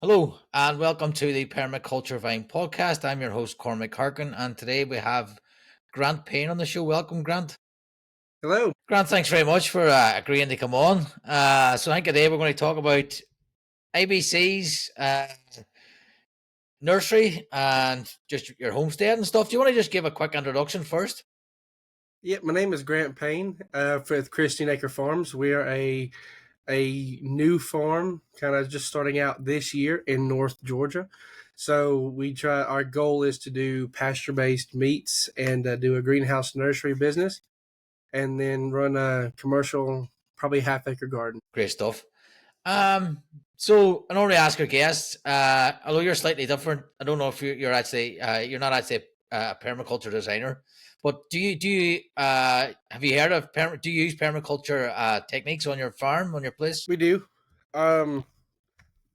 Hello and welcome to the Permaculture Vine Podcast. I'm your host, Cormac Harkin, and today we have Grant Payne on the show. Welcome, Grant. Hello. Grant, thanks very much for agreeing to come on. So I think today we're going to talk about ABC's nursery and just your homestead and stuff. Do you want to just give a quick introduction first? Yeah, my name is Grant Payne with Christine Acre Farms. We are a new farm, kind of just starting out this year in North Georgia. So our goal is to do pasture-based meats and do a greenhouse nursery business, and then run a commercial, probably half-acre garden. Great stuff. So I normally ask our guests, although you're slightly different. I don't know if you're actually you're not actually a permaculture designer, but do you have you heard of do you use permaculture techniques on your farm, on your place? We do.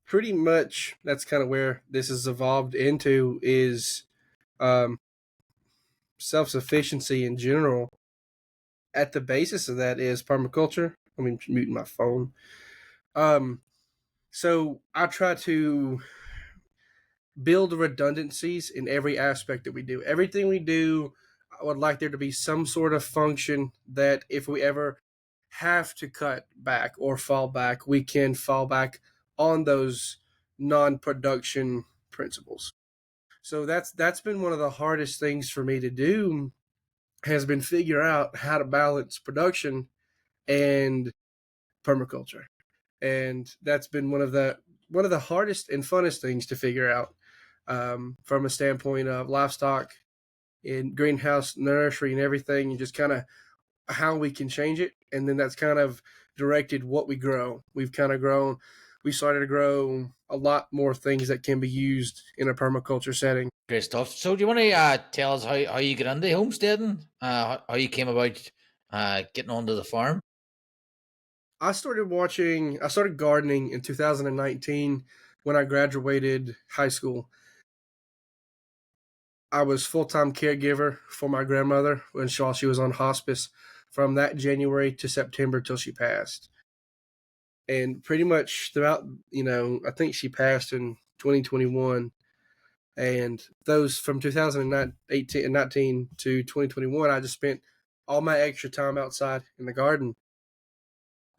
Pretty much that's kind of where this has evolved into is self-sufficiency in general. At the basis of that is permaculture. I mean, muting my phone. So I try to build redundancies in every aspect that we do. Everything we do, I would like there to be some sort of function that if we ever have to cut back or fall back, we can fall back on those non-production principles. So that's been one of the hardest things for me to do, has been figure out how to balance production and permaculture. And that's been one of the hardest and funnest things to figure out, from a standpoint of livestock in greenhouse nursery and everything, and just kind of how we can change it. And then that's kind of directed what we grow. We started to grow a lot more things that can be used in a permaculture setting. Great stuff. So do you want to tell us how you get into homesteading? How you came about getting onto the farm? I started gardening in 2019 when I graduated high school. I was full-time caregiver for my grandmother while she was on hospice from that January to September till she passed. And pretty much throughout, I think she passed in 2021. And those from 2018 and 19 to 2021, I just spent all my extra time outside in the garden.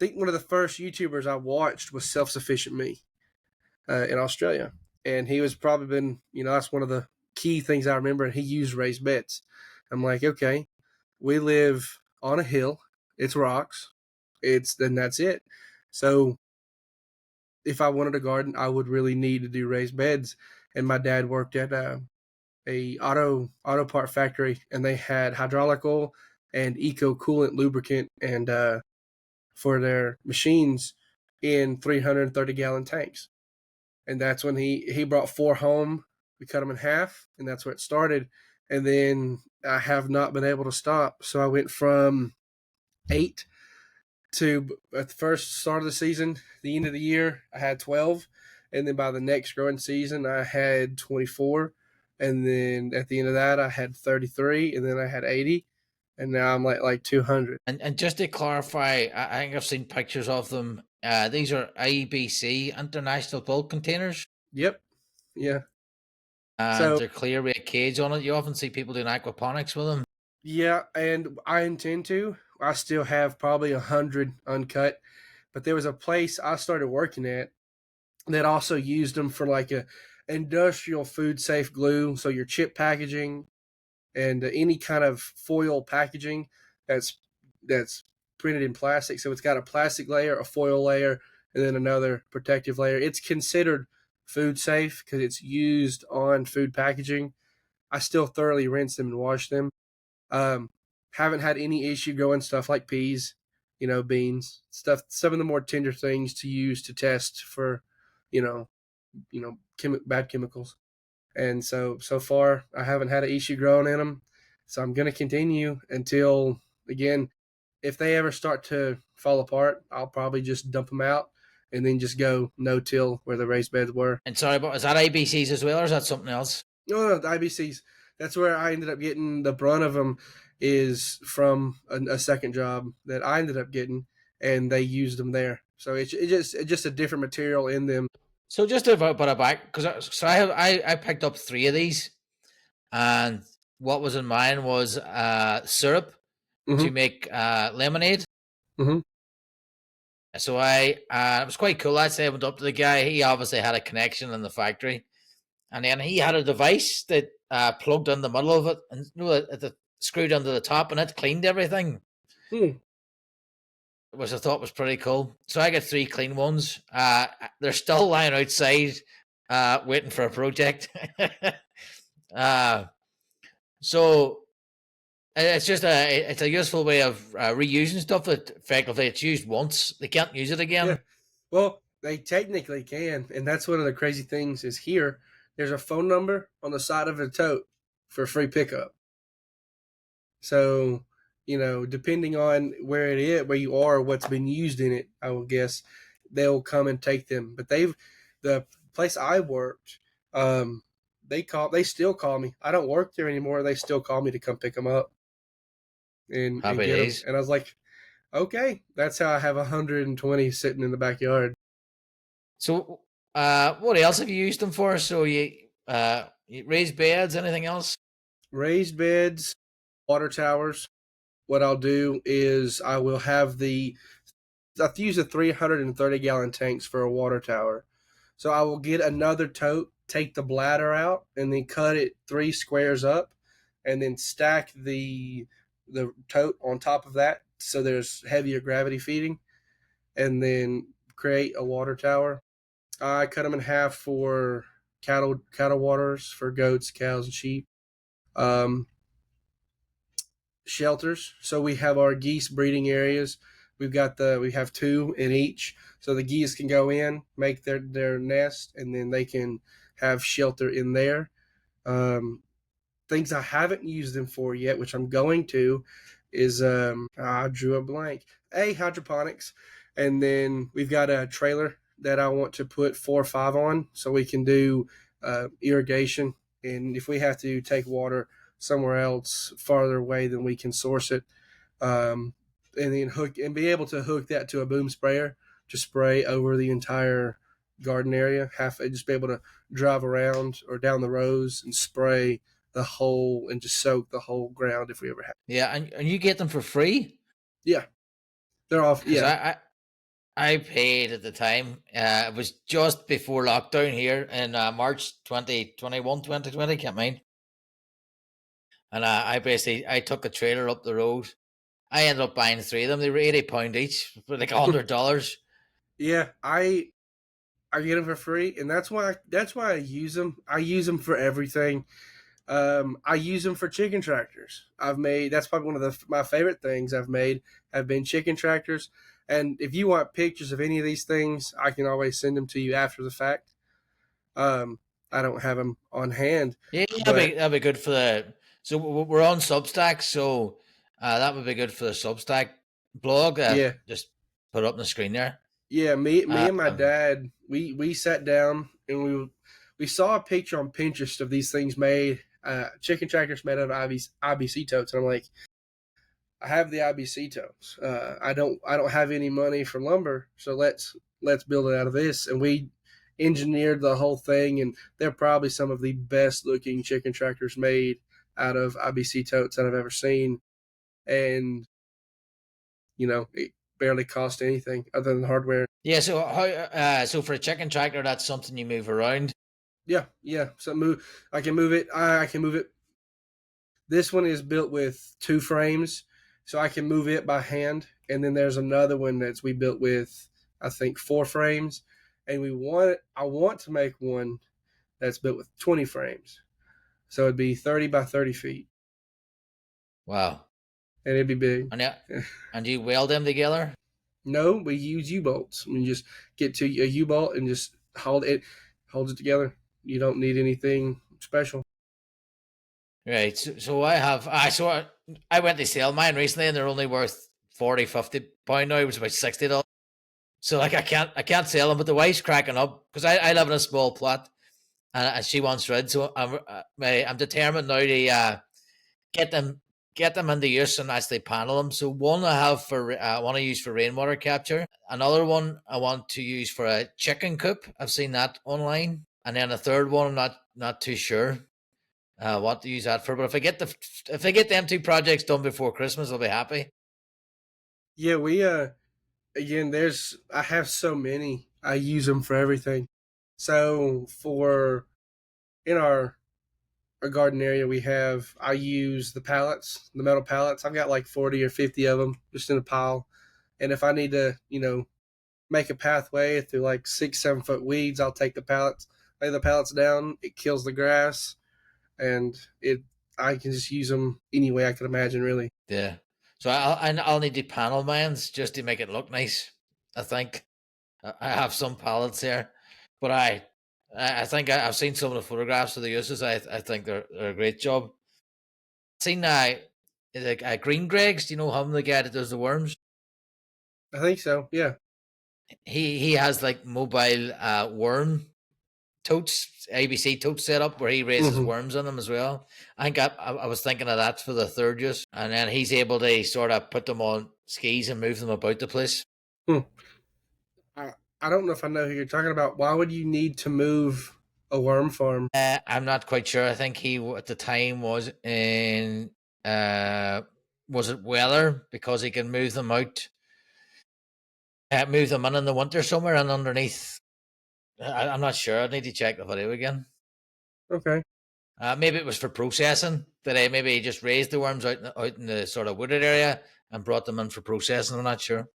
I think one of the first YouTubers I watched was Self-Sufficient Me in Australia. And he was probably been, that's one of the key things I remember. And he used raised beds. I'm like, okay, we live on a hill. It's rocks. Then that's it. So if I wanted a garden, I would really need to do raised beds. And my dad worked at a auto part factory, and they had hydraulic oil and eco coolant lubricant and for their machines in 330 gallon tanks. And that's when he brought 4 home. We cut them in half, and that's where it started. And then I have not been able to stop. So I went from 8 to, at the first start of the season, the end of the year, I had 12. And then by the next growing season, I had 24. And then at the end of that, I had 33. And then I had 80. And now I'm like 200. And just to clarify, I think I've seen pictures of them. These are IBC International Bulk Containers. Yep. Yeah. And they're clear with a cage on it. You often see people doing aquaponics with them. Yeah, and I intend to. I still have probably 100 uncut. But there was a place I started working at that also used them for like a industrial food safe glue. So your chip packaging and any kind of foil packaging that's printed in plastic. So it's got a plastic layer, a foil layer, and then another protective layer. It's considered food safe because it's used on food packaging. I still thoroughly rinse them and wash them. Haven't had any issue growing stuff like peas, beans, stuff, some of the more tender things to use to test for, bad chemicals. And so far I haven't had an issue growing in them. So I'm going to continue until, again, if they ever start to fall apart, I'll probably just dump them out and then just go no-till where the raised beds were. And sorry, but is that IBCs as well, or is that something else? No, the IBCs. That's where I ended up getting the brunt of them, is from a second job that I ended up getting, and they used them there. So it's just a different material in them So just to put it back, because I picked up 3 of these, and what was in mine was syrup to Mm-hmm. make lemonade. Mm-hmm. So it was quite cool. I'd say I went up to the guy. He obviously had a connection in the factory, and then he had a device that plugged in the middle of it, and it screwed under the top, and it cleaned everything, Hmm. which I thought was pretty cool. So I got 3 clean ones. They're still lying outside, waiting for a project. uh, so it's a useful way of reusing stuff that effectively it's used once. They can't use it Yeah. again. Well, they technically can, and that's one of the crazy things is here. There's a phone number on the side of the tote for free pickup. So, depending on where it is, where you are, what's been used in it, I will guess they'll come and take them. But the place I worked, they still call me. I don't work there anymore. They still call me to come pick them up and Happy get them. days. And I was like, okay, that's how I have 120 sitting in the backyard. So, what else have you used them for? So you raised beds, anything else? Raised beds, water towers. What I'll do is I will have I've used the 330-gallon tanks for a water tower. So I will get another tote, take the bladder out, and then cut it 3 squares up, and then stack the tote on top of that so there's heavier gravity feeding, and then create a water tower. I cut them in half for cattle waters for goats, cows, and sheep. Um, Shelters. So we have our geese breeding areas. We have 2 in each, so the geese can go in, make their nest, and then they can have shelter in there. Things I haven't used them for yet, which I'm going to, is I drew a blank. Hydroponics, and then we've got a trailer that I want to put 4 or 5 on, so we can do irrigation, and if we have to take water somewhere else farther away than we can source it, and then be able to hook that to a boom sprayer to spray over the entire garden area. Just be able to drive around or down the rows and spray the whole and just soak the whole ground if we ever have. Yeah, and you get them for free? Yeah, they're off. Because Yeah, I paid at the time. It was just before lockdown here in March 2021, 2020, can't mind. And I took a trailer up the road. I ended up buying 3 of them. They were £80 each for like $100. yeah. I get them for free, and that's why I use them. I use them for everything. I use them for chicken tractors. That's probably one of my favorite things I've made have been chicken tractors. And if you want pictures of any of these things, I can always send them to you after the fact. I don't have them on hand. Yeah, But that'd be good for the. So we're on Substack, so that would be good for the Substack blog. yeah, Just put it up on the screen there. yeah. Me and my Um, dad, we sat down and we saw a picture on Pinterest of these things made, chicken tractors made out of IBC totes, and I'm like, I have the IBC totes. I don't have any money for lumber, so let's build it out of this. And we engineered the whole thing, and they're probably some of the best looking chicken tractors made out of IBC totes that I've ever seen. And it barely cost anything other than hardware. yeah. So so for a chicken tractor, that's something you move around. Yeah, yeah. So I can move it. I can move it. This one is built with 2 frames, so I can move it by hand. And then there's another one we built with, I think, 4 frames. And I want to make one that's built with 20 frames. So it'd be 30 by 30 feet. Wow. And it'd be big. And you weld them together? No, we use U-bolts. We just get to a U-bolt and just holds it together. You don't need anything special. Right. So I went to sell mine recently, and they're only worth 40-50 pound now. It was about $60. So like I can't sell them, but the wife's cracking up because I live in a small plot, and she wants rid. So I'm determined now to get get them into use and actually panel them. So one I want to use for rainwater capture. Another one I want to use for a chicken coop. I've seen that online, and then a third one I'm not too sure what to use that for. But if I get them two projects done before Christmas, I'll be happy. Yeah, we again, I have so many. I use them for everything. So for in our garden area, I use the pallets, the metal pallets. I've got like 40 or 50 of them just in a pile. And if I need to, make a pathway through like 6-7 foot weeds, I'll take lay the pallets down. It kills the grass, and I can just use them any way I can imagine, really. Yeah. So I'll need to panel mines just to make it look nice. I think I have some pallets here, but I think I've seen some of the photographs of the uses. I think they're a great job. I've seen Green Greg's. Do you know him, the guy that does the worms? I think so. Yeah. He has like mobile worm totes, ABC totes set up where he raises worms in them as well. I think I was thinking of that for the third use, and then he's able to sort of put them on skis and move them about the place. I don't know if I know who you're talking about. Why would you need to move a worm farm? I'm not quite sure. I think he at the time was in was it weather, because he can move them out, move them in the winter somewhere and underneath. I'm not sure. I need to check the video again. Okay. Maybe it was for processing. That maybe he just raised the worms out in the sort of wooded area and brought them in for processing. I'm not sure.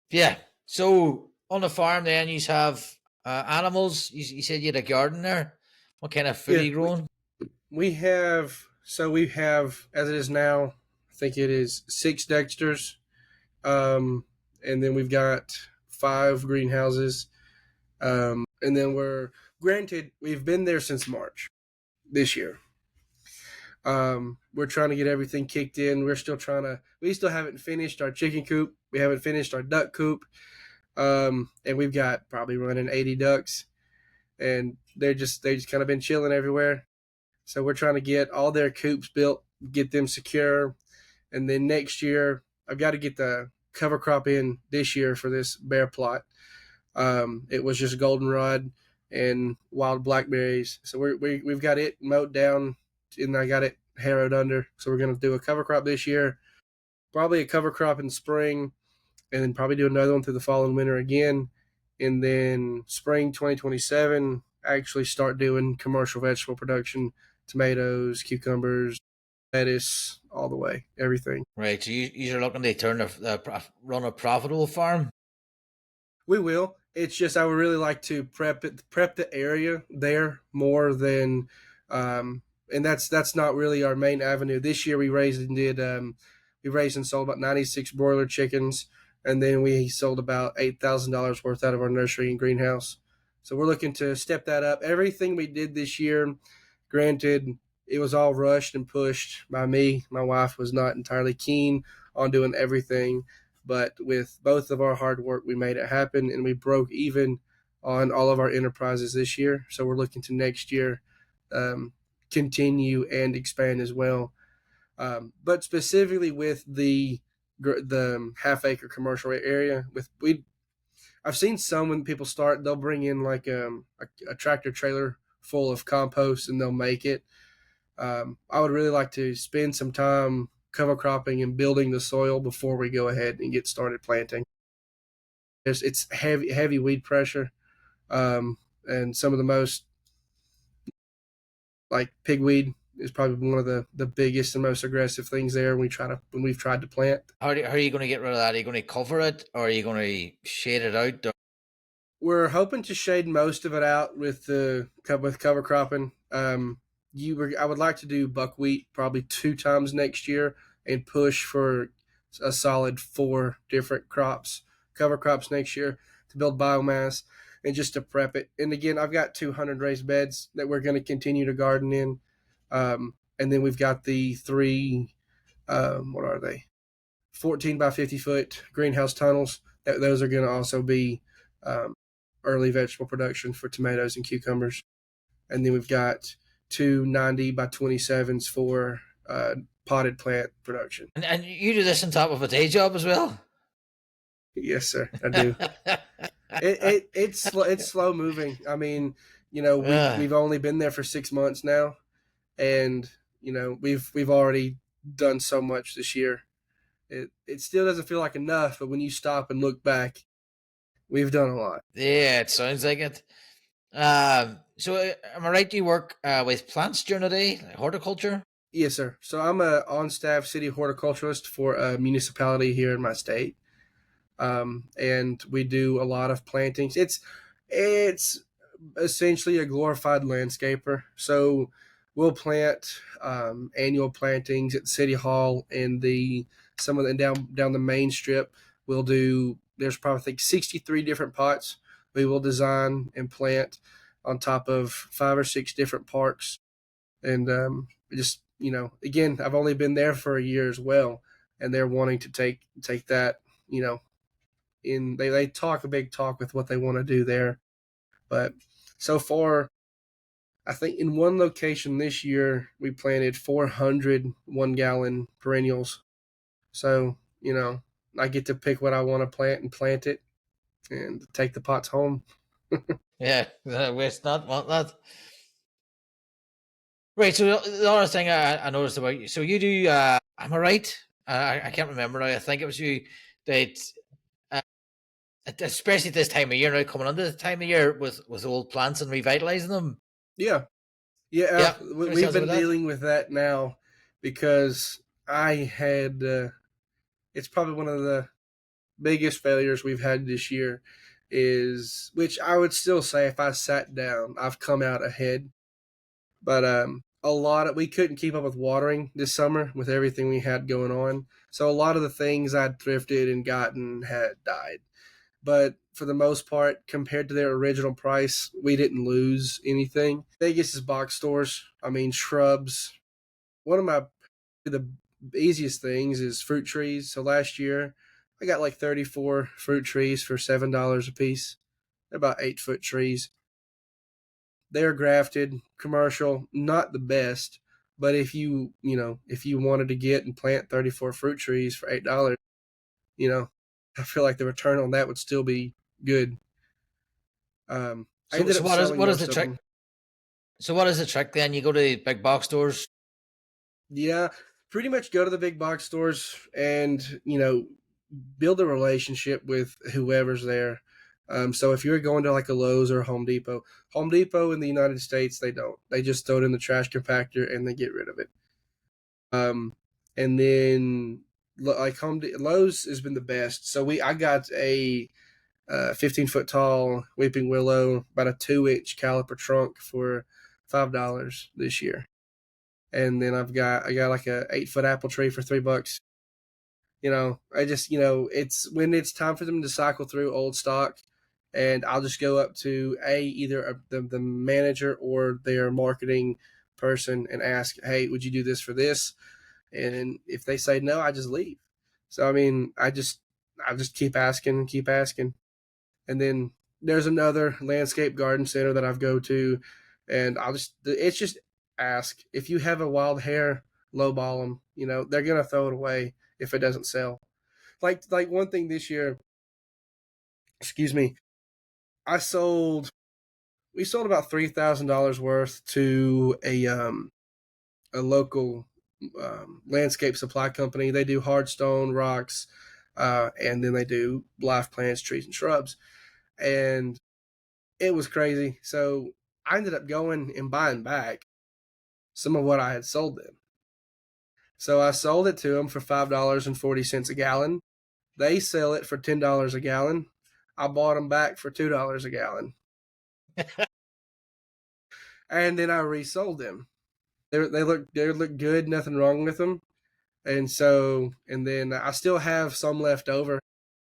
Yeah. So on the farm, then you have animals. You said you had a garden there. What kind of food are you growing? We have as it is now, I think it is 6 Dexters, and then we've got 5 greenhouses, and then we've been there since March this year. We're trying to get everything kicked in. We still haven't finished our chicken coop. We haven't finished our duck coop. And we've got probably running 80 ducks, and they just kind of been chilling everywhere. So we're trying to get all their coops built, get them secure. And then next year, I've got to get the cover crop in this year for this bear plot. It was just goldenrod and wild blackberries. So we've got it mowed down, and I got it harrowed under. So we're going to do a cover crop this year, probably a cover crop in spring, and then probably do another one through the fall and winter again. And then spring 2027, actually start doing commercial vegetable production, tomatoes, cucumbers, lettuce, all the way, everything. Right. So you're looking to run a profitable farm? We will. It's just I would really like to prep the area there more than, and that's not really our main avenue. This year we raised and sold about 96 broiler chickens, and then we sold about $8,000 worth out of our nursery and greenhouse. So we're looking to step that up. Everything we did this year, granted, it was all rushed and pushed by me. My wife was not entirely keen on doing everything, but with both of our hard work, we made it happen, and we broke even on all of our enterprises this year. So we're looking to next year continue and expand as well. But specifically with the half-acre commercial area, I've seen some when people start, they'll bring in like a tractor trailer full of compost and they'll make it. I would really like to spend some time cover cropping and building the soil before we go ahead and get started planting. It's heavy weed pressure, and some of the most, like pigweed is probably one of the biggest and most aggressive things there when we've tried to plant. How are you going to get rid of that? Are you going to cover it, or are you going to shade it out? We're hoping to shade most of it out with cover cropping. I would like to do buckwheat probably 2 times next year and push for a solid 4 different cover crops next year to build biomass and just to prep it. And again, I've got 200 raised beds that we're going to continue to garden in. And then we've got the 3, what are they? 14 by 50 foot greenhouse tunnels. Those are going to also be early vegetable production for tomatoes and cucumbers. And then we've got 2 90 by 27s for potted plant production. And you do this on top of a day job as well? Yes, sir, I do. It's slow moving. I mean, we've only been there for 6 months now, and we've already done so much this year. It still doesn't feel like enough, but when you stop and look back, we've done a lot. Yeah, it sounds like it. So am I right? Do you work with plants during the day, like horticulture? Yes, sir. So I'm a on-staff city horticulturalist for a municipality here in my state, and we do a lot of plantings. It's essentially a glorified landscaper. So we'll plant annual plantings at City Hall and some of the down the main strip. We'll do. There's probably I think 63 different pots we will design and plant on top of 5 or 6 different parks, and just again, I've only been there for a year as well, and they're wanting to take that in they talk a big talk with what they want to do there, but so far I think in one location this year we planted 400 1-gallon perennials. So I get to pick what I want to plant and plant it and take the pots home. Yeah, waste not, want that. Right. So the other thing I noticed about you, so you do. Am I right? I can't remember now. I think it was you that, uh, especially this time of year now, coming into the time of year with old plants and revitalizing them. Yeah, yeah. Yeah. We've been dealing with that now because I had. It's probably one of the biggest failures we've had this year is, which I would still say if I sat down, I've come out ahead. But we couldn't keep up with watering this summer with everything we had going on. So a lot of the things I'd thrifted and gotten had died. But for the most part, compared to their original price, we didn't lose anything. Vegas is box stores. I mean, shrubs. One of the easiest things is fruit trees. So last year, I got like 34 fruit trees for $7 a piece. They're about 8-foot trees. They're grafted, commercial, not the best, but if you wanted to get and plant 34 fruit trees for $8, you know, I feel like the return on that would still be good. I ended up selling what is most the of trick? them. So what is the trick then? You go to big box stores. Yeah, pretty much go to the big box stores and build a relationship with whoever's there. So if you're going to like a Lowe's or a Home Depot in the United States, they don't. They just throw it in the trash compactor and they get rid of it. And then like Lowe's has been the best. So I got a 15-foot tall weeping willow, about a 2-inch caliper trunk for $5 this year. And then I got like a 8-foot apple tree for $3. I just it's when it's time for them to cycle through old stock, and I'll just go up to either the manager or their marketing person and ask, hey, would you do this for this? And if they say no, I just leave. So I mean, I just keep asking, and then there's another landscape garden center that I've go to, and it's just ask if you have a wild hair, lowball them. They're gonna throw it away if it doesn't sell. Like one thing this year, excuse me, we sold about $3,000 worth to a local landscape supply company. They do hardstone rocks, and then they do live plants, trees, and shrubs. And it was crazy. So I ended up going and buying back some of what I had sold them. So I sold it to them for $5.40 a gallon. They sell it for $10 a gallon. I bought them back for $2 a gallon. And then I resold them. They look good, nothing wrong with them. And then I still have some left over,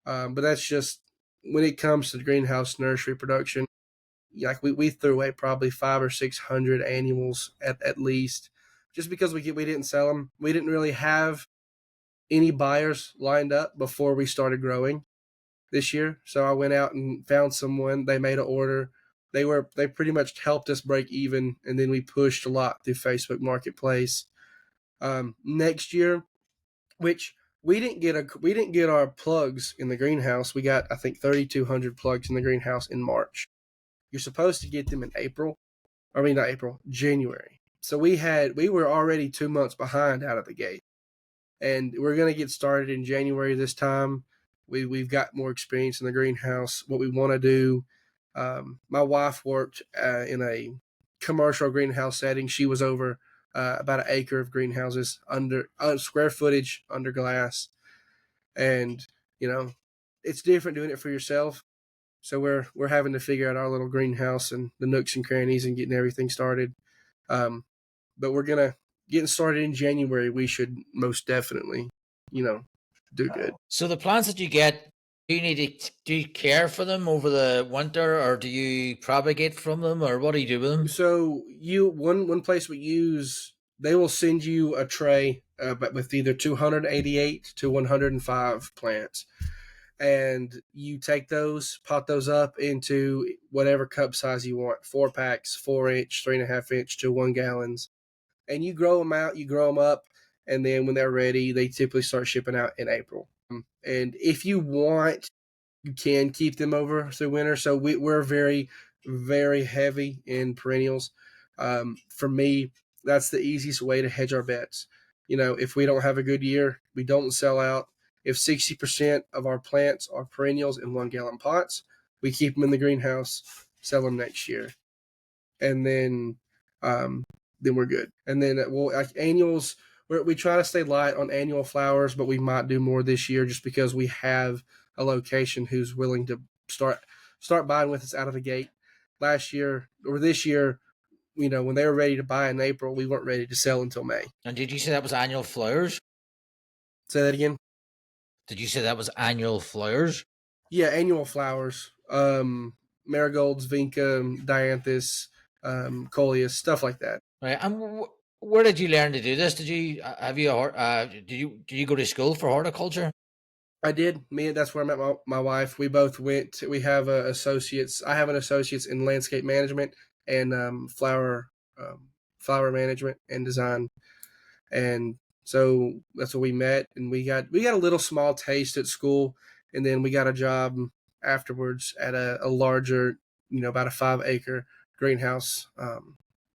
but that's just when it comes to greenhouse nursery production. Like we threw away probably 500 or 600 annuals at least, just because we didn't sell them. We didn't really have any buyers lined up before we started growing this year. So I went out and found someone. They made an order. They pretty much helped us break even, and then we pushed a lot through Facebook Marketplace. Next year, which we didn't get our plugs in the greenhouse. We got, I think, 3,200 plugs in the greenhouse in March. You're supposed to get them in not April, January. So we were already 2 months behind out of the gate, and we're going to get started in January this time. We've got more experience in the greenhouse. What we want to do, my wife worked in a commercial greenhouse setting. She was over about an acre of greenhouses under square footage under glass, and it's different doing it for yourself. So we're having to figure out our little greenhouse and the nooks and crannies and getting everything started. But we're getting started in January. We should most definitely, do good. So the plants that you get, do you care for them over the winter, or do you propagate from them, or what do you do with them? So one place we use, they will send you a tray, but with either 288 to 105 plants, and you take those, pot those up into whatever cup size you want, 4-packs, 4-inch, 3.5-inch to 1 gallons, and you grow them out, you grow them up, and then when they're ready, they typically start shipping out in April. And if you want, you can keep them over through winter. So we're very, very heavy in perennials. For me, that's the easiest way to hedge our bets. If we don't have a good year, we don't sell out. If 60% of our plants are perennials in 1-gallon pots, we keep them in the greenhouse, sell them next year, and then we're good. And then annuals, we try to stay light on annual flowers, but we might do more this year just because we have a location who's willing to start buying with us out of the gate. Last year or this year, when they were ready to buy in April, we weren't ready to sell until May. And did you say that was annual flowers? Say that again. Did you say that was annual flowers? Yeah, annual flowers. Marigolds, vinca, dianthus, coleus, stuff like that. Right. And where did you learn to do this? Did you did you go to school for horticulture? I did. That's where I met my wife. We both went. We have associates. I have an associates in landscape management and flower management and design, and so that's where we met. And we got a little small taste at school, and then we got a job afterwards at a larger, about a 5-acre greenhouse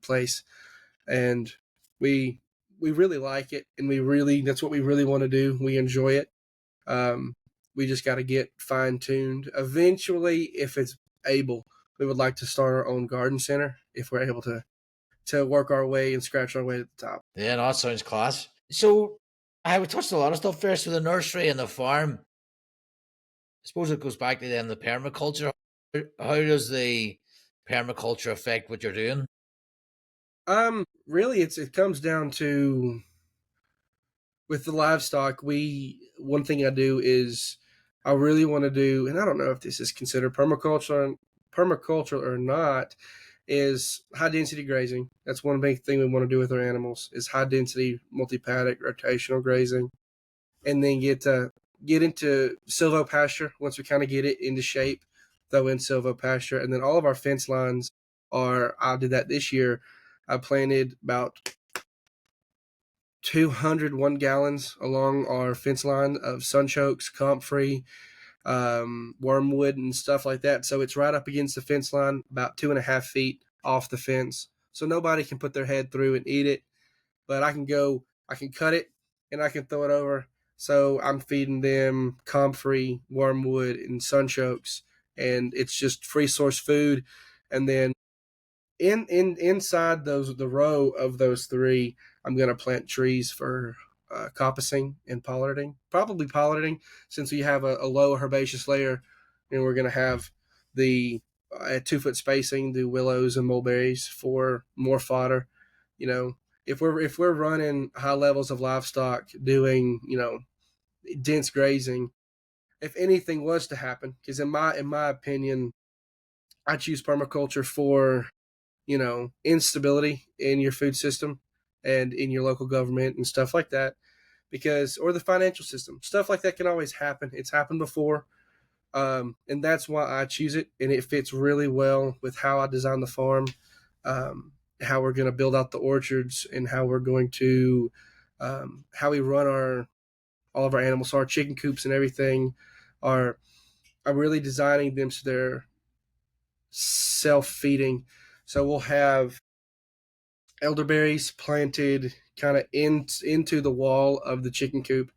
place, and we really like it, and that's what we really want to do. We enjoy it. We just got to get fine-tuned. Eventually, if it's able, we would like to start our own garden center if we're able to work our way and scratch our way to the top. Yeah, no, that sounds class. So we touched a lot of stuff there. So the nursery and the farm, I suppose it goes back to then the permaculture. How does the permaculture affect what you're doing? Really, it comes down to, with the livestock, one thing I do is I really want to do, and I don't know if this is considered permaculture or not, is high density grazing. That's one big thing we want to do with our animals, is high density multi-paddock rotational grazing, and then get into silvopasture once we kind of get it into shape. Throw in silvopasture, and then all of our fence lines I did that this year. I planted about 201 gallons along our fence line of sunchokes, comfrey, wormwood, and stuff like that. So it's right up against the fence line, about 2.5 feet off the fence. So nobody can put their head through and eat it, but I can cut it and I can throw it over. So I'm feeding them comfrey, wormwood, and sunchokes, and it's just free source food. And then inside the row of those three, I'm going to plant trees for coppicing and pollarding. Probably pollarding, since we have a low herbaceous layer, and we're going to have the at 2-foot spacing, the willows and mulberries for more fodder. If we're running high levels of livestock doing dense grazing, if anything was to happen, because in my opinion, I choose permaculture for instability in your food system and in your local government and stuff like that, or the financial system. Stuff like that can always happen. It's happened before. And that's why I choose it. And it fits really well with how I design the farm, how we're going to build out the orchards, and how we're going to how we run all of our animals. So our chicken coops and everything are I'm really designing them so they're self-feeding. So we'll have elderberries planted kind of into the wall of the chicken coop,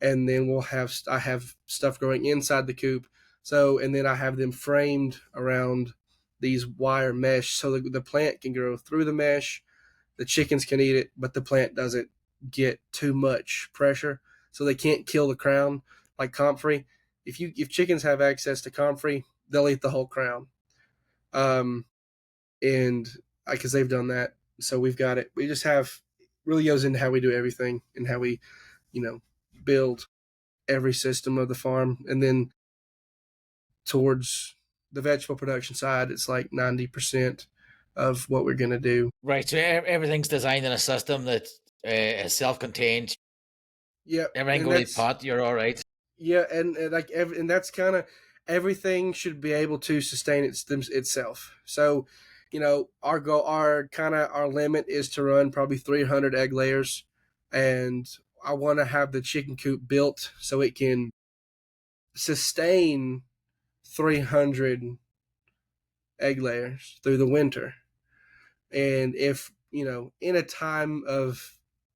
and then I have stuff growing inside the coop. So and then I have them framed around these wire mesh so the plant can grow through the mesh. The chickens can eat it, but the plant doesn't get too much pressure, so they can't kill the crown like comfrey. If chickens have access to comfrey, they'll eat the whole crown. Um, and because they've done that, so we've got it. We just have really goes into how we do everything and how we, you know, build every system of the farm, and then towards the vegetable production side, it's like 90% of what we're gonna do. Right. So everything's designed in a system that is self-contained. Yeah, Everything and goes to that's pot. You're all right. yeah, and like and that's kind of everything should be able to sustain itself. So, our goal, our limit is to run probably 300 egg layers, and I want to have the chicken coop built so it can sustain 300 egg layers through the winter. And if, in a time of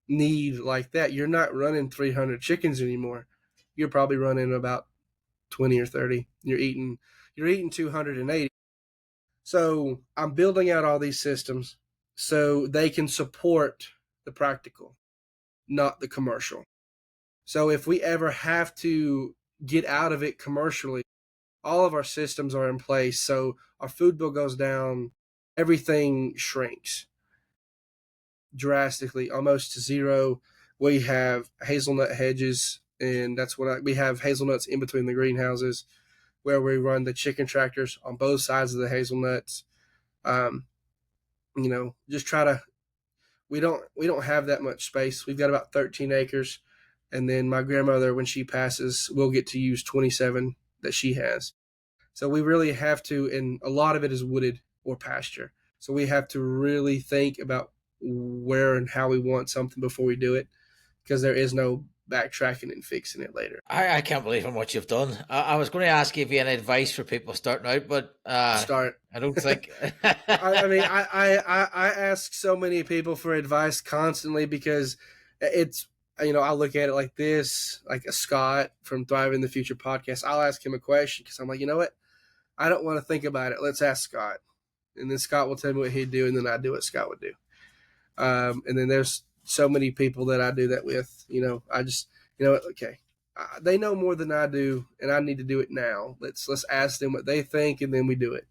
need like that, you're not running 300 chickens anymore. You're probably running about 20 or 30. You're eating 280. So I'm building out all these systems so they can support the practical, not the commercial. So if we ever have to get out of it commercially, all of our systems are in place. So our food bill goes down, everything shrinks drastically, almost to zero. We have hazelnut hedges, and we have hazelnuts in between the greenhouses where we run the chicken tractors on both sides of the hazelnuts. Um, just try to. We don't have that much space. We've got about 13 acres, and then my grandmother, when she passes, will get to use 27 that she has. So we really have to, and a lot of it is wooded or pasture. So we have to really think about where and how we want something before we do it, because there is no backtracking and fixing it later. I can't believe how much you've done. I was going to ask you if you had any advice for people starting out, but Start. I don't think. I mean, I ask so many people for advice constantly because it's, I look at it like this, like a Scott from Thrive in the Future podcast. I'll ask him a question because I'm like, you know what? I don't want to think about it. Let's ask Scott. And then Scott will tell me what he'd do, and then I do what Scott would do. And then there's so many people that I do that with. I just, okay, they know more than I do, and I need to do it now. Let's ask them what they think, and then we do it.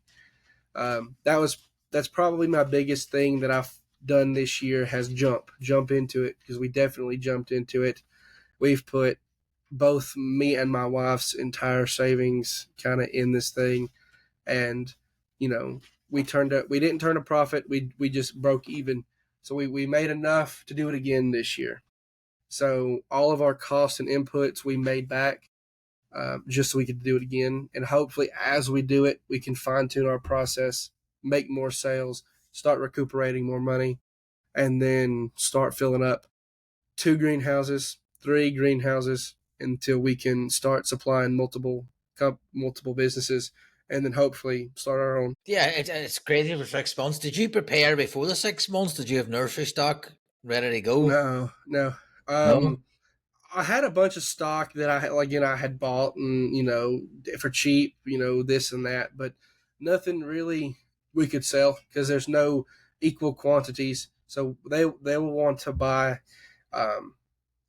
That's probably my biggest thing that I've done this year has jump into it, because we definitely jumped into it. We've put both me and my wife's entire savings kind of in this thing, and we didn't turn a profit. We just broke even. So we made enough to do it again this year. So all of our costs and inputs we made back, just so we could do it again. And hopefully as we do it, we can fine tune our process, make more sales, start recuperating more money, and then start filling up 2 greenhouses, 3 greenhouses, until we can start supplying multiple businesses, and then hopefully start our own. Yeah, it's crazy for 6 months. Did you prepare before the 6 months? Did you have nursery stock ready to go? No, no. No. I had a bunch of stock that I had bought, and for cheap, this and that, but nothing really we could sell because there's no equal quantities. So they will want to buy.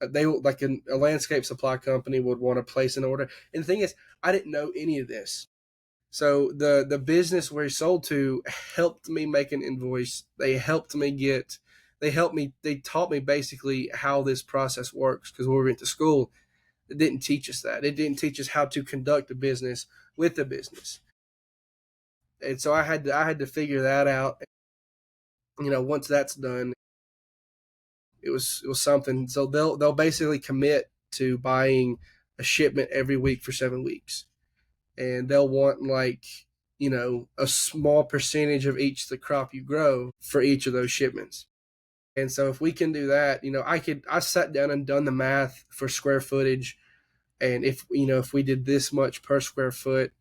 They like a landscape supply company would want to place an order. And the thing is, I didn't know any of this. So the business we sold to helped me make an invoice. They taught me basically how this process works, because when we went to school, it didn't teach us that. It didn't teach us how to conduct a business with a business. And so I had to figure that out. Once that's done, it was something. So they'll basically commit to buying a shipment every week for 7 weeks. And they'll want a small percentage of each the crop you grow for each of those shipments. And so if we can do that, I sat down and done the math for square footage. And if we did this much per square foot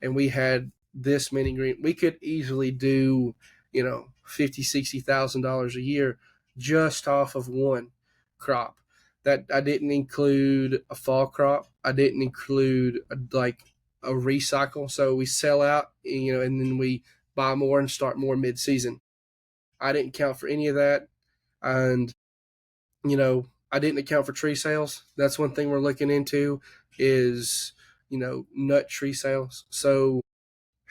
and we had this many green, we could easily do, $50,000-$60,000 a year just off of one crop. That I didn't include a fall crop. I didn't include a recycle. So we sell out, and then we buy more and start more mid-season. I didn't count for any of that. And, I didn't account for tree sales. That's one thing we're looking into is, nut tree sales. So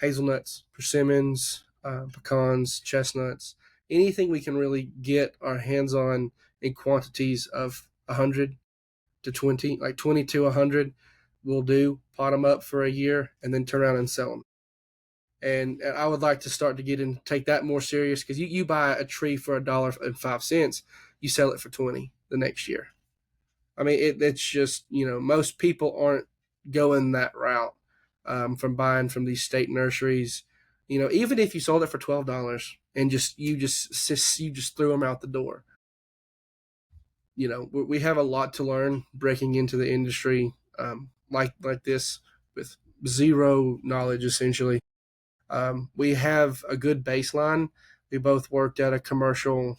hazelnuts, persimmons, pecans, chestnuts, anything we can really get our hands on in quantities of 100 to 20, like 20 to 100, we'll do, pot them up for a year, and then turn around and sell them. And I would like to start to take that more serious, because you buy a tree for $1.05, you sell it for 20 the next year. I mean, it's just, most people aren't going that route, from buying from these state nurseries. Even if you sold it for $12 and you just threw them out the door. We have a lot to learn breaking into the industry, like this, with zero knowledge essentially. We have a good baseline. We both worked at a commercial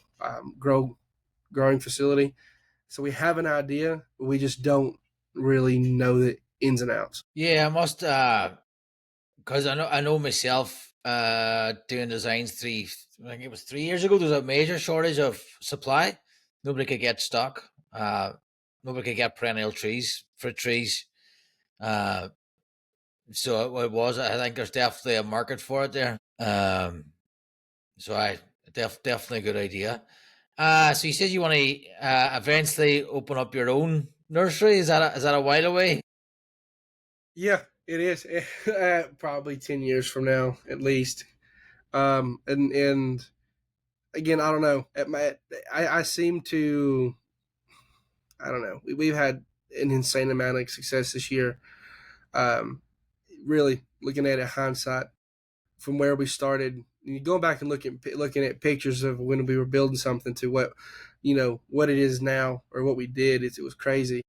growing facility, so we have an idea, but we just don't really know the ins and outs. Yeah, I must, because I know myself, doing designs I think it was 3 years ago. There was a major shortage of supply. Nobody could get stock. Nobody could get perennial trees, fruit trees. So it was. I think there's definitely a market for it there. So definitely a good idea. So you said you want to eventually open up your own nursery. Is that a while away? Yeah, it is. Probably 10 years from now, at least. And again, I don't know. I seem to. I don't know. We've had an insane amount of success this year. Um, really looking at it hindsight from where we started, going back and looking at pictures of when we were building something to what it is now, or what we did, it was crazy.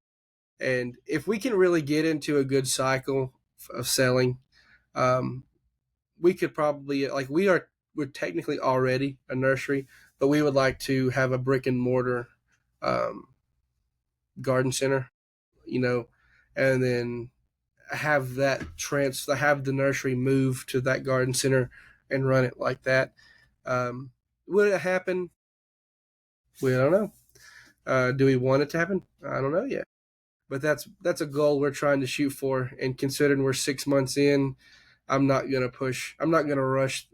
And if we can really get into a good cycle of selling, we could probably, we're technically already a nursery, but we would like to have a brick and mortar garden center, and then have the nursery move to that garden center and run it like that. Would it happen? We don't know. Do we want it to happen? I don't know yet. But that's a goal we're trying to shoot for. And considering we're 6 months in, I'm not gonna rush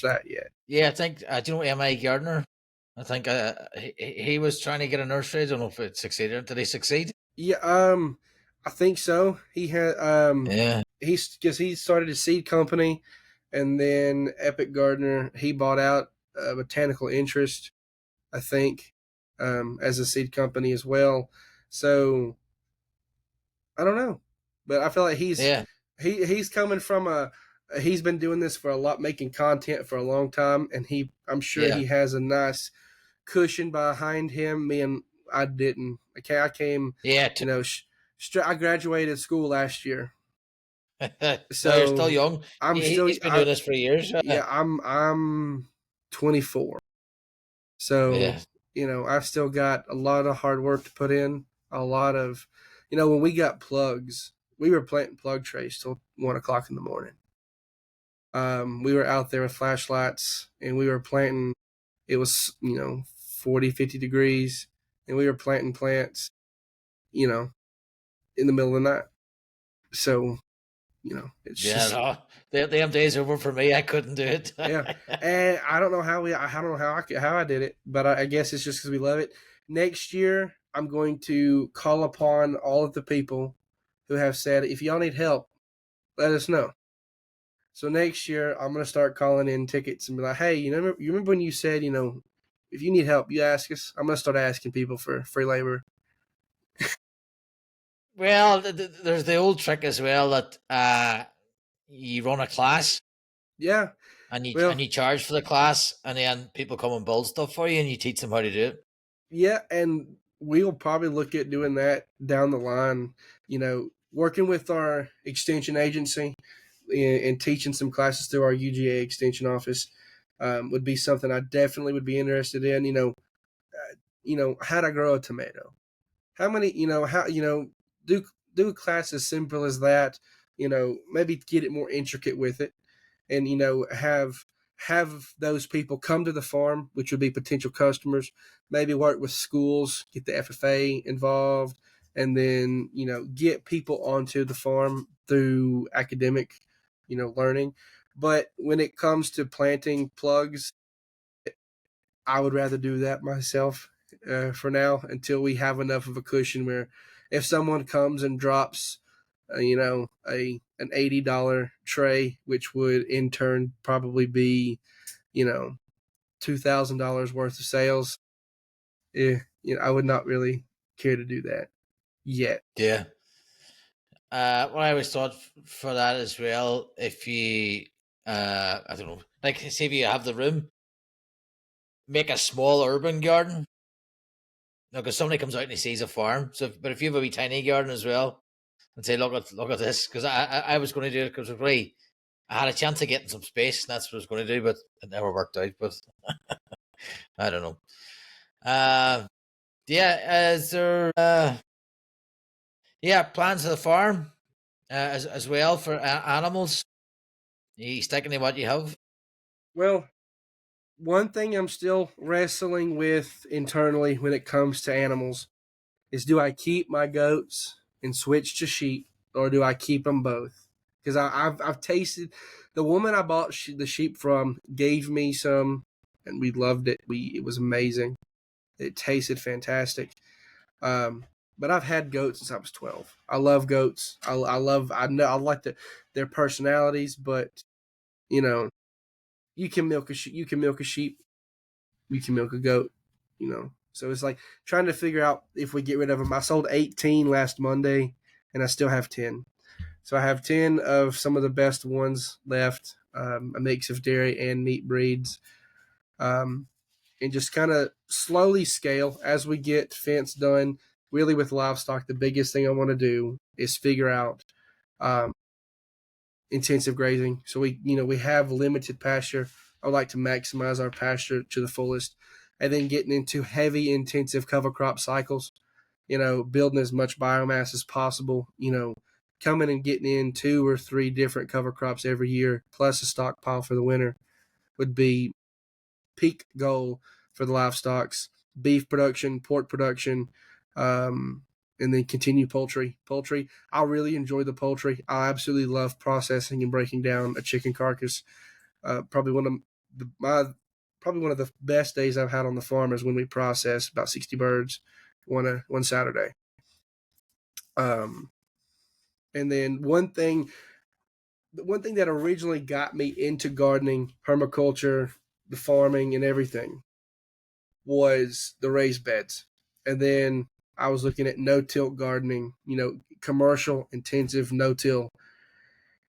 that yet. Yeah, I think. Do you know M.I. Gardner? I think he was trying to get a nursery. I don't know if it succeeded. Did he succeed? Yeah, I think so. He had Yeah. he started a seed company, and then Epic Gardener, he bought out a botanical interest, I think, as a seed company as well. So I don't know, but I feel like he's coming from he's been doing this for a lot, making content for a long time, and I'm sure he has a nice cushion behind him. Me and I didn't. Okay, I came. Yeah. I graduated school last year. So you're still young. He's been doing this for years. Yeah, I'm 24. So yeah. I've still got a lot of hard work to put in. A lot of, when we got plugs, we were planting plug trays till 1:00 in the morning. We were out there with flashlights, and we were planting. It was 40, 50 degrees, and we were planting plants, in the middle of the night. So, it's just. No, them days are over for me. I couldn't do it. Yeah, and I don't know how I did it, but I guess it's just because we love it. Next year, I'm going to call upon all of the people who have said, if y'all need help, let us know. So next year, I'm going to start calling in tickets and be like, hey, you remember when you said, if you need help, you ask us? I'm going to start asking people for free labor. Well, there's the old trick as well that you run a class. Yeah. And Well, you charge for the class, and then people come and build stuff for you, and you teach them how to do it. yeah, and we'll probably look at doing that down the line. Working with our extension agency and teaching some classes through our UGA extension office would be something I definitely would be interested in. How to grow a tomato. How many? Do a class as simple as that. Maybe get it more intricate with it, and have those people come to the farm, which would be potential customers. Maybe work with schools, get the FFA involved, and then get people onto the farm through academic learning. But when it comes to planting plugs, I would rather do that myself for now until we have enough of a cushion where if someone comes and drops an $80 tray, which would in turn probably be $2,000 worth of sales. I would not really care to do that yet. Yeah. What I always thought for that as well, if you, I don't know, like say if you have the room, make a small urban garden. Because somebody comes out and he sees a farm. So, but if you have a wee tiny garden as well, and say, look at this, because I was going to do it because really I had a chance of getting some space, and that's what I was going to do, but it never worked out. But I don't know. Yeah, is there plans for the farm as well for animals? You sticking to what you have? Well, one thing I'm still wrestling with internally when it comes to animals is, do I keep my goats and switch to sheep, or do I keep them both? Because I've tasted, the woman I bought the sheep from gave me some, and we loved it. It was amazing. It tasted fantastic. But I've had goats since I was 12. I love goats. I know I like their personalities, but you know you can milk a sheep. You can milk a sheep. You can milk a goat. So it's like trying to figure out if we get rid of them. I sold 18 last Monday, and I still have 10. So I have 10 of some of the best ones left. A mix of dairy and meat breeds. And just kind of slowly scale as we get fence done. Really, with livestock, the biggest thing I want to do is figure out um, intensive grazing. So we have limited pasture. I would like to maximize our pasture to the fullest, and then getting into heavy intensive cover crop cycles. Building as much biomass as possible. Coming and getting in 2 or 3 different cover crops every year, plus a stockpile for the winter, would be peak goal for the livestocks. Beef production, pork production, and then continue poultry. I really enjoy the poultry. I absolutely love processing and breaking down a chicken carcass. Probably one of the best days I've had on the farm is when we process about 60 birds one Saturday. And then the one thing that originally got me into gardening, permaculture, the farming, and everything was the raised beds. And then I was looking at no-till gardening, commercial intensive no-till.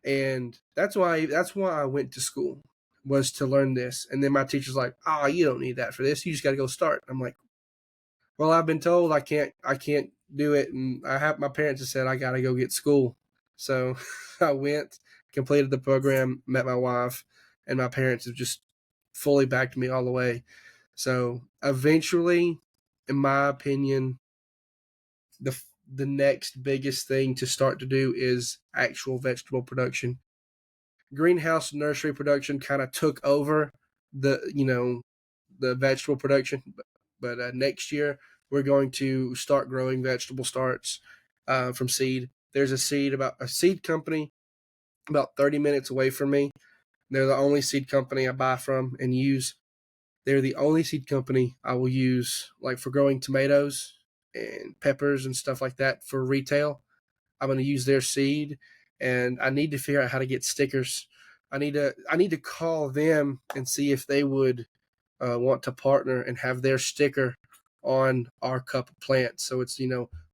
And that's why I went to school, was to learn this. And then my teacher's like, "Oh, you don't need that for this. You just got to go start." I'm like, "Well, I've been told I can't do it, and my parents have said I got to go get school." So I went, completed the program, met my wife, and my parents have just fully backed me all the way. So eventually, in my opinion, the next biggest thing to start to do is actual vegetable production. Greenhouse nursery production kind of took over the vegetable production, but next year we're going to start growing vegetable starts from seed. There's a seed company about 30 minutes away from me. They're the only seed company I buy from and use. They're the only seed company I will use, like for growing tomatoes and peppers and stuff like that for retail. I'm going to use their seed, and I need to figure out how to get stickers. I need to call them and see if they would want to partner and have their sticker on our cup of plants. So it's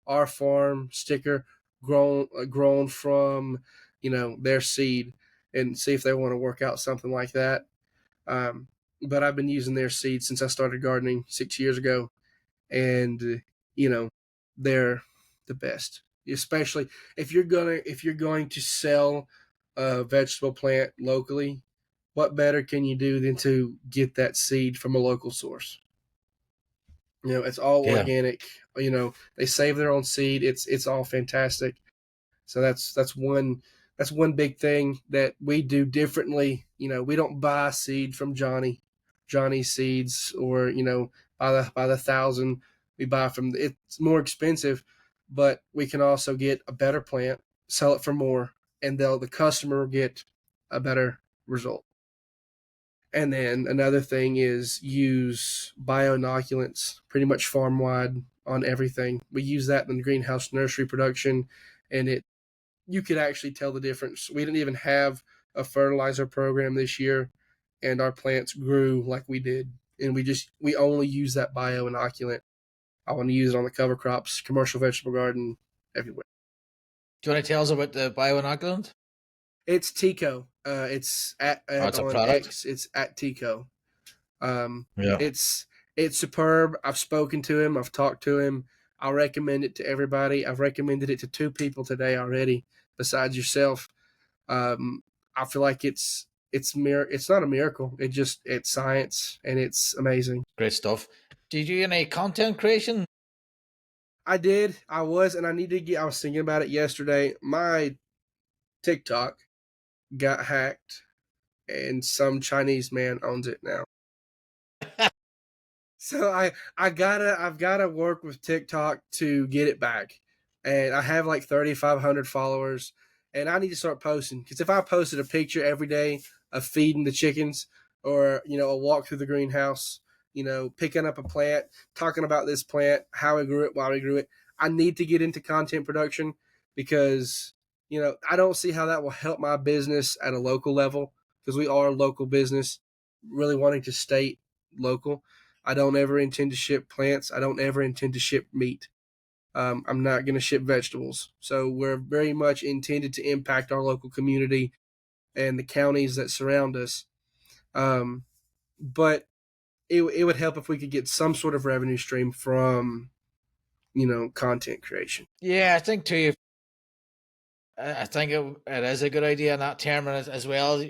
our farm sticker grown from their seed. and see if they want to work out something like that. But I've been using their seeds since I started gardening 6 years ago, and they're the best. Especially if you're going to sell a vegetable plant locally, what better can you do than to get that seed from a local source? It's all Yeah. organic. They save their own seed. It's all fantastic. So that's one big thing that we do differently. We don't buy seed from Johnny Seeds, or by the thousand. We buy from, it's more expensive, but we can also get a better plant, sell it for more, and the customer will get a better result. And then another thing is use bioinoculants pretty much farm wide on everything. We use that in the greenhouse nursery production, and you could actually tell the difference. We didn't even have a fertilizer program this year, and our plants grew like we did. And we only use that bioinoculant. I want to use it on the cover crops, commercial vegetable garden, everywhere. Do you want to tell us about the bioinoculant? It's Tico. It's It's a on product. X. It's at Tico. Yeah. It's superb. I've spoken to him. I've talked to him. I recommend it to everybody. I've recommended it to 2 people today already, besides yourself. I feel like it's not a miracle. It's science, and it's amazing. Great stuff. Did you do any content creation? I did. I was, and I was thinking about it yesterday. My TikTok got hacked, and some Chinese man owns it now. So I've gotta work with TikTok to get it back, and I have like 3,500 followers, and I need to start posting, because if I posted a picture every day of feeding the chickens, or a walk through the greenhouse, picking up a plant, talking about this plant, how we grew it, why we grew it, I need to get into content production, because I don't see how that will help my business at a local level, because we are a local business, really wanting to stay local. I don't ever intend to ship plants. I don't ever intend to ship meat. I'm not going to ship vegetables. So we're very much intended to impact our local community and the counties that surround us. But it would help if we could get some sort of revenue stream from, content creation. Yeah, I think too. I think it is a good idea in that term, and as well.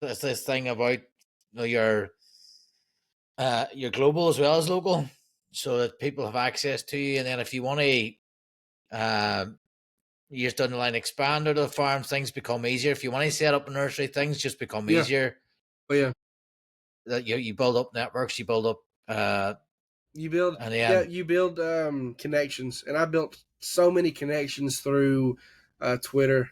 There's this thing about your global as well as local, so that people have access to you. And then if you want to years down the line expand out of the farm, things become easier. If you want to set up a nursery, things just become Yeah. easier. Oh yeah. That you build up networks, you build up You build and then you build connections, and I built so many connections through Twitter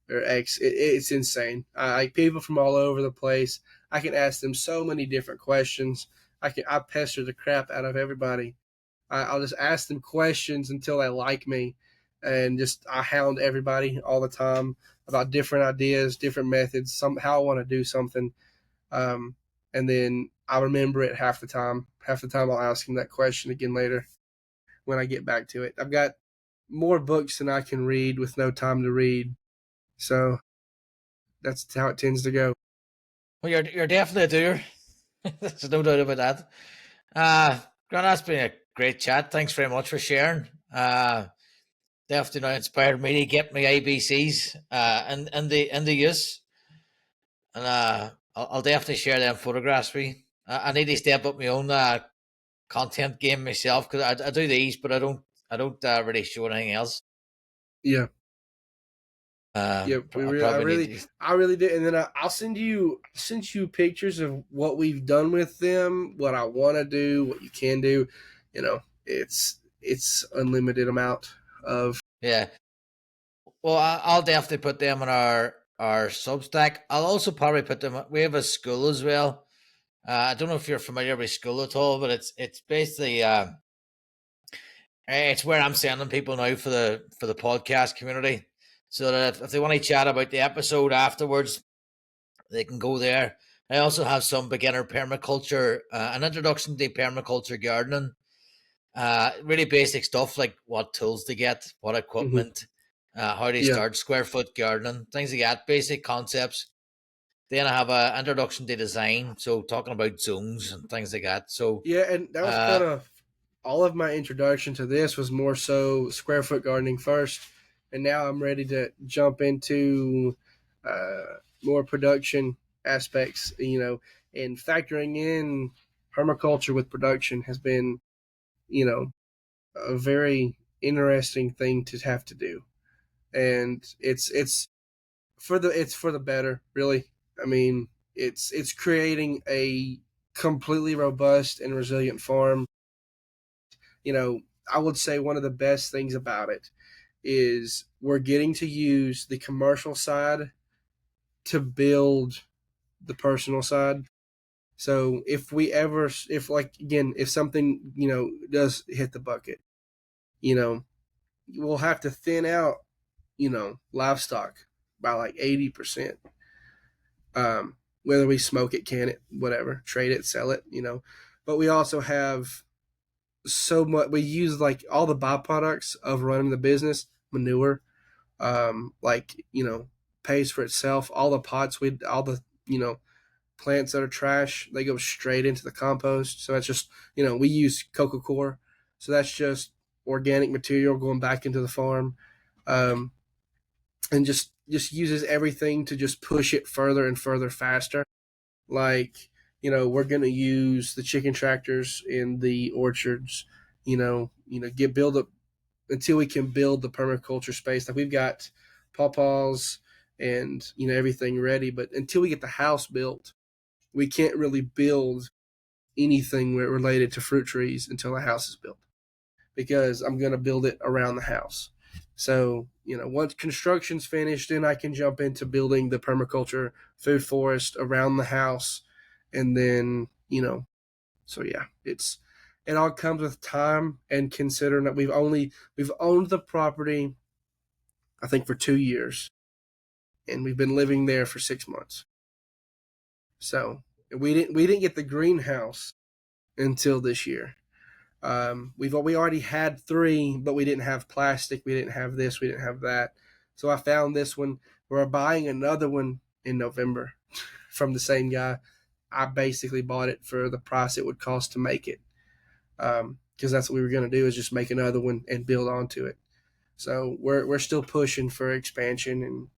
or X. It's insane. I people from all over the place. I can ask them so many different questions. I pester the crap out of everybody. I'll just ask them questions until they like me, and I hound everybody all the time about different ideas, different methods, how I want to do something. And then I'll remember it half the time. Half the time I'll ask him that question again later when I get back to it. I've got more books than I can read with no time to read. So that's how it tends to go. well, you're definitely a doer. There's no doubt about that. Grant, that's been a great chat. Thanks very much for sharing. Definitely now inspired me to get my ABCs in the use. And I'll definitely share them photographs with you. I need to step up my own content game myself, because I do these, but I don't really show anything else. Yeah. I I really did. And then I'll send you pictures of what we've done with them, what I want to do, what you can do. It's unlimited amount of. Yeah. Well, I'll definitely put them on our Substack. I'll also probably put them. We have a school as well. I don't know if you're familiar with school at all, but it's basically it's where I'm sending people now for the podcast community, so that if they want to chat about the episode afterwards, they can go there. I also have some beginner permaculture, an introduction to permaculture gardening, really basic stuff like what tools to get, what equipment, how to start square foot gardening, things like that, basic concepts. Then I have a introduction to design, so talking about zones and things like that. So Yeah, and that was kind of all of my introduction to this was more so square foot gardening first, and now I'm ready to jump into more production aspects. And factoring in permaculture with production has been, a very interesting thing to have to do, and it's for the better, really. I mean, it's creating a completely robust and resilient farm. I would say one of the best things about it is we're getting to use the commercial side to build the personal side. So if something, does hit the bucket, you know, we'll have to thin out, livestock by like 80%. Whether we smoke it, can it, whatever, trade it, sell it, But we also have so much. We use like all the byproducts of running the business, manure, like pays for itself. All the all the plants that are trash, they go straight into the compost. So that's just we use coco coir, so that's just organic material going back into the farm, and just uses everything to just push it further and further faster. Like we're gonna use the chicken tractors in the orchards. Get build up until we can build the permaculture space. Like we've got pawpaws and everything ready, but until we get the house built, we can't really build anything related to fruit trees until the house is built, because I'm going to build it around the house. So, once construction's finished, then I can jump into building the permaculture food forest around the house. And then, so yeah, it all comes with time, and considering that we've owned the property, I think, for 2 years, and we've been living there for 6 months. So we didn't get the greenhouse until this year. We already had 3, but we didn't have plastic. We didn't have this. We didn't have that. So I found this one. We're buying another one in November from the same guy. I basically bought it for the price it would cost to make it, because that's what we were going to do, is just make another one and build onto it. So we're still pushing for expansion, and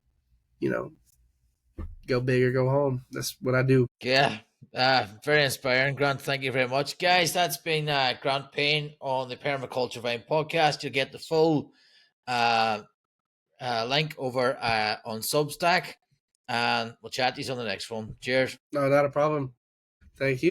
go big or go home. That's what I do. yeah, very inspiring, Grant. Thank you very much, guys. That's been Grant Payne on the Permaculture Vine Podcast. You'll get the full uh, link over on Substack, and we'll chat to you on the next one. Cheers. No, not a problem. Thank you.